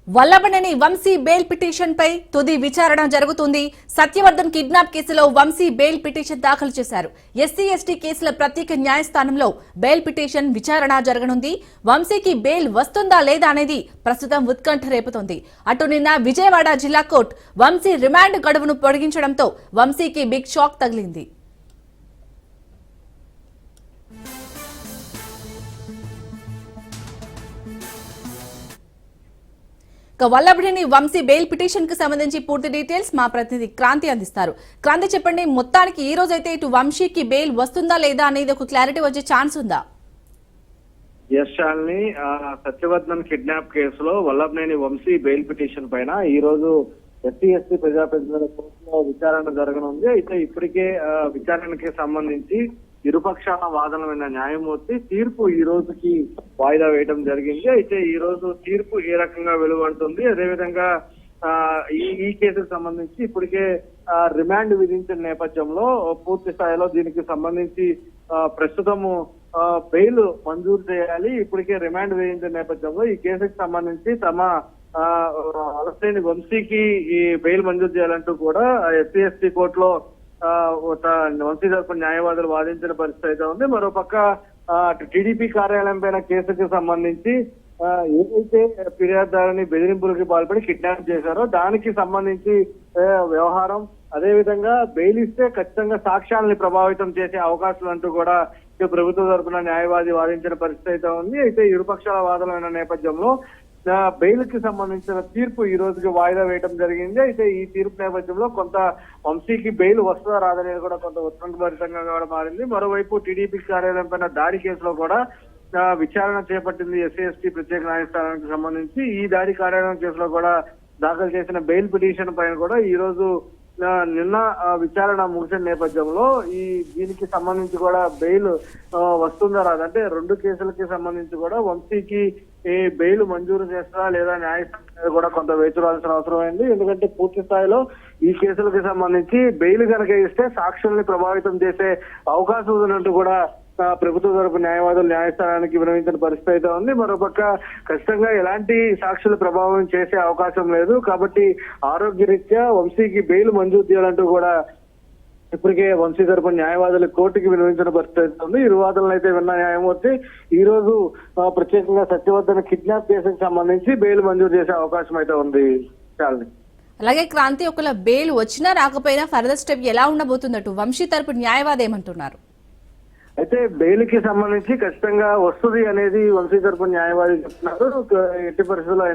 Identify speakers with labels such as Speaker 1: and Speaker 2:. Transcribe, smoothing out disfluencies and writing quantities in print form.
Speaker 1: Vallabhaneni Vamsi bail petition పై తుది విచారణ జరుగుతుంది. సత్యవర్ధన్ కిడ్నాప్ కేసులో వంశీ బెయిల్ పిటిషన్ దాఖలు చేశారు. ఎస్సీ ఎస్టీ కేసుల ప్రత్యేక న్యాయస్థానంలో బెయిల్ పిటిషన్ విచారణ జరగనుంది. వంశీకి బెయిల్ వస్తుందా లేదా అనేది ప్రస్తుతం ఉత్కంఠ రేపుతోంది. అటు నిన్న విజయవాడ జిల్లా కోర్టు వంశీ రిమాండ్ గడువును పొడిగించడంతో వంశీకి బిగ్ షాక్ తగిలింది. వల్లభనేని వంశీ బెయిల్ పిటిషన్ కు సంబంధించి పూర్తి డీటెయిల్స్ మా ప్రతినిధి క్రాంతి అందిస్తారు. క్రాంతి, చెప్పండి, మొత్తానికి ఈ రోజు అయితే ఇటు వంశీకి బెయిల్ వస్తుందా లేదా అనేది ఒక క్లారిటీ వచ్చే ఛాన్స్ ఉందా?
Speaker 2: యశాల్ని సత్యవర్ధన్ కిడ్నాప్ కేసులో వల్లభనేని వంశీ బెయిల్ పిటిషన్ పైన ఈ రోజు ఎస్సీ ఎస్టీ ప్రజాప్రతినిధుల కోర్టులో విచారణ జరగనుంది. అయితే ఇప్పటికే విచారణకి సంబంధించి ఇరుపక్షాల వాదన విన్న న్యాయమూర్తి తీర్పు ఈ రోజుకి వాయిదా వేయడం జరిగింది. అయితే ఈ రోజు తీర్పు ఏ రకంగా వెలువడుతుంది, అదేవిధంగా ఈ కేసుకు సంబంధించి ఇప్పటికే రిమాండ్ విధించిన నేపథ్యంలో పూర్తి స్థాయిలో దీనికి సంబంధించి ప్రస్తుతము బెయిల్ మంజూరు చేయాలి. ఇప్పటికే రిమాండ్ విధించిన నేపథ్యంలో ఈ కేసుకు సంబంధించి తమ వల్లభనేని వంశీకి ఈ బెయిల్ మంజూరు చేయాలంటూ కూడా ఎస్సీ ఎస్టీ కోర్టులో వంశీ తరపున న్యాయవాదులు వాదించిన పరిస్థితి అయితే ఉంది. మరోపక్క టీడీపీ కార్యాలయం పైన కేసుకు సంబంధించి ఏదైతే ఫిర్యాదుదారుని బెదిరింపులకి పాల్పడి కిడ్నాప్ చేశారో దానికి సంబంధించి వ్యవహారం, అదేవిధంగా బెయిల్ ఇస్తే ఖచ్చితంగా సాక్ష్యాలని ప్రభావితం చేసే అవకాశాలు అంటూ కూడా ప్రభుత్వ తరపున న్యాయవాది వాదించిన పరిస్థితి అయితే ఉంది. అయితే ఇరుపక్షాల వాదనల నేపథ్యంలో బెయిల్ కి సంబంధించిన తీర్పు ఈ రోజుకి వాయిదా వేయడం జరిగింది. అయితే ఈ తీర్పు నేపథ్యంలో కొంత వంశీకి బెయిల్ వస్తుందా రాదనేది కూడా కొంత ఉత్కంఠభరితంగా కూడా మారింది. మరోవైపు టీడీపీ కార్యాలయం పైన దాడి కేసులో కూడా విచారణ చేపట్టింది ఎస్సీ ఎస్టీ ప్రత్యేక న్యాయస్థానానికి సంబంధించి. ఈ దాడి కార్యాలయం కేసులో కూడా దాఖలు చేసిన బెయిల్ పిటిషన్ పైన కూడా ఈ రోజు నిన్న విచారణ ముగిసిన నేపథ్యంలో దీనికి సంబంధించి కూడా బెయిల్ వస్తుందా రాదంటే రెండు కేసులకి సంబంధించి కూడా వంశీకి బెయిల్ మంజూరు చేస్తారా లేదా న్యాయస్థానం కూడా కొంత వేచి చూడాల్సిన అవసరం అయింది. ఎందుకంటే పూర్తి స్థాయిలో ఈ కేసులకి సంబంధించి బెయిల్ కనుక ఇస్తే సాక్షుల్ని ప్రభావితం చేసే అవకాశం ఉందంటూ కూడా ప్రభుత్వ తరపు న్యాయవాదులు న్యాయస్థానానికి వినవించిన పరిస్థితి అయితే ఉంది. మరోపక్క ఖచ్చితంగా ఎలాంటి సాక్షులు ప్రభావం చేసే అవకాశం లేదు కాబట్టి ఆరోగ్యరీత్యా వంశీకి బెయిల్ మంజూరు చేయాలంటూ కూడా ఇప్పటికే వంశీ తరపున న్యాయవాదులు కోర్టుకి వినవించిన పరిస్థితి ఉంది. ఇరు వాదనలు అయితే విన్న న్యాయమూర్తి ఈ రోజు ప్రత్యేకంగా సత్యవర్ధన్ కిడ్నాప్ కేసుకు సంబంధించి బెయిల్ మంజూరు చేసే అవకాశం అయితే ఉంది. చాలని
Speaker 1: అలాగే క్రాంతి, ఒకవేళ బెయిల్ వచ్చినా రాకపోయినా ఫర్దర్ స్టెప్ ఎలా ఉండబోతుందట వంశీ తరపు న్యాయవాది ఏమంటున్నారు?
Speaker 2: అయితే బెయిల్ కి సంబంధించి ఖచ్చితంగా వస్తుంది అనేది వంశీ తరపున న్యాయవాది చెప్తున్నారు. ఎట్టి పరిస్థితుల్లో